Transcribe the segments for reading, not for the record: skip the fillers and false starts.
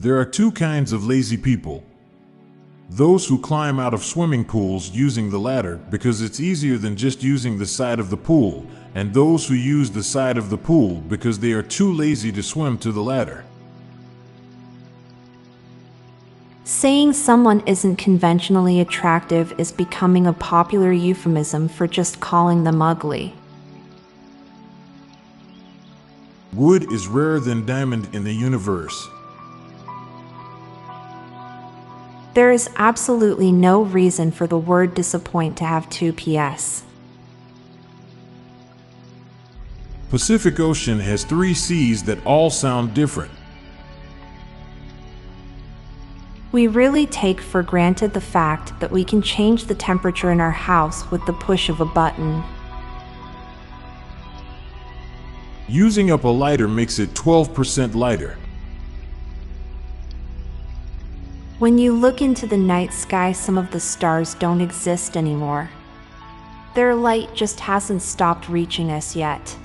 There are two kinds of lazy people. Those who climb out of swimming pools using the ladder because it's easier than just using the side of the pool, and those who use the side of the pool because they are too lazy to swim to the ladder. Saying someone isn't conventionally attractive is becoming a popular euphemism for just calling them ugly. Wood is rarer than diamond in the universe. There is absolutely no reason for the word disappoint to have two Ps. Pacific Ocean has 3 seas that all sound different. We really take for granted the fact that we can change the temperature in our house with the push of a button. Using up a lighter makes it 12% lighter. When you look into the night sky, some of the stars don't exist anymore. Their light just hasn't stopped reaching us yet.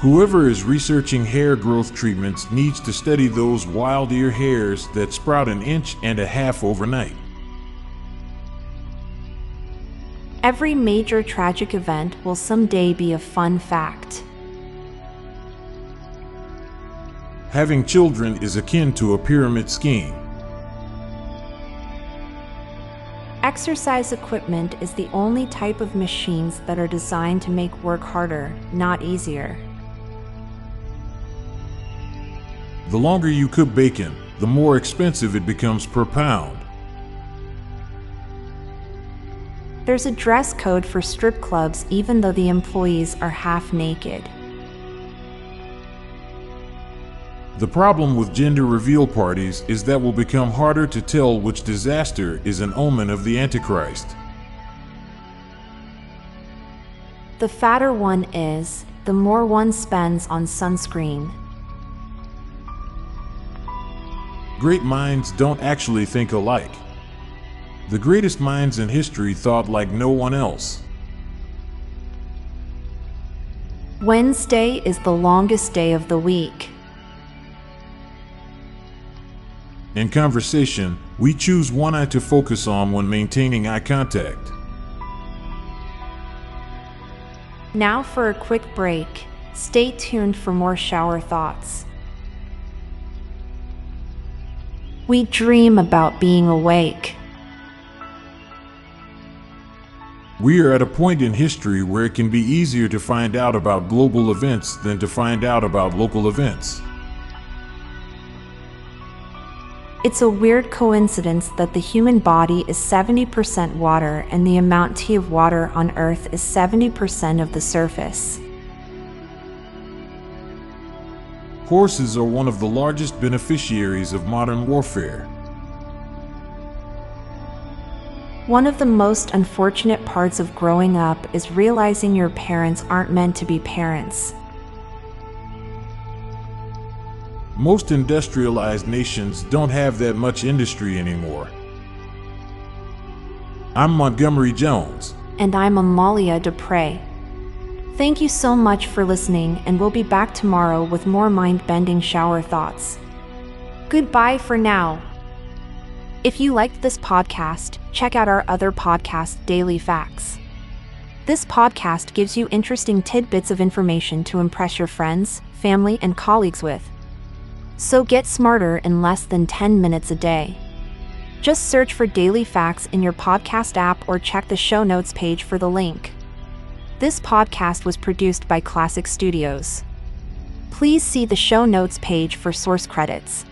Whoever is researching hair growth treatments needs to study those wild ear hairs that sprout 1.5 inches overnight. Every major tragic event will someday be a fun fact. Having children is akin to a pyramid scheme. Exercise equipment is the only type of machines that are designed to make work harder, not easier. The longer you cook bacon, the more expensive it becomes per pound. There's a dress code for strip clubs even though the employees are half naked. The problem with gender reveal parties is that will become harder to tell which disaster is an omen of the Antichrist. The fatter one is, the more one spends on sunscreen. Great minds don't actually think alike. The greatest minds in history thought like no one else. Wednesday is the longest day of the week. In conversation, we choose one eye to focus on when maintaining eye contact. Now for a quick break. Stay tuned for more shower thoughts. We dream about being awake. We are at a point in history where it can be easier to find out about global events than to find out about local events. It's a weird coincidence that the human body is 70% water and the amount of water on Earth is 70% of the surface. Horses are one of the largest beneficiaries of modern warfare. One of the most unfortunate parts of growing up is realizing your parents aren't meant to be parents. Most industrialized nations don't have that much industry anymore. I'm Montgomery Jones. And I'm Amalia Dupre. Thank you so much for listening, and we'll be back tomorrow with more mind-bending shower thoughts. Goodbye for now. If you liked this podcast, check out our other podcast, Daily Facts. This podcast gives you interesting tidbits of information to impress your friends, family, and colleagues with. So get smarter in less than 10 minutes a day. Just search for Daily Facts in your podcast app or check the show notes page for the link. This podcast was produced by Klassic Studios. Please see the show notes page for source credits.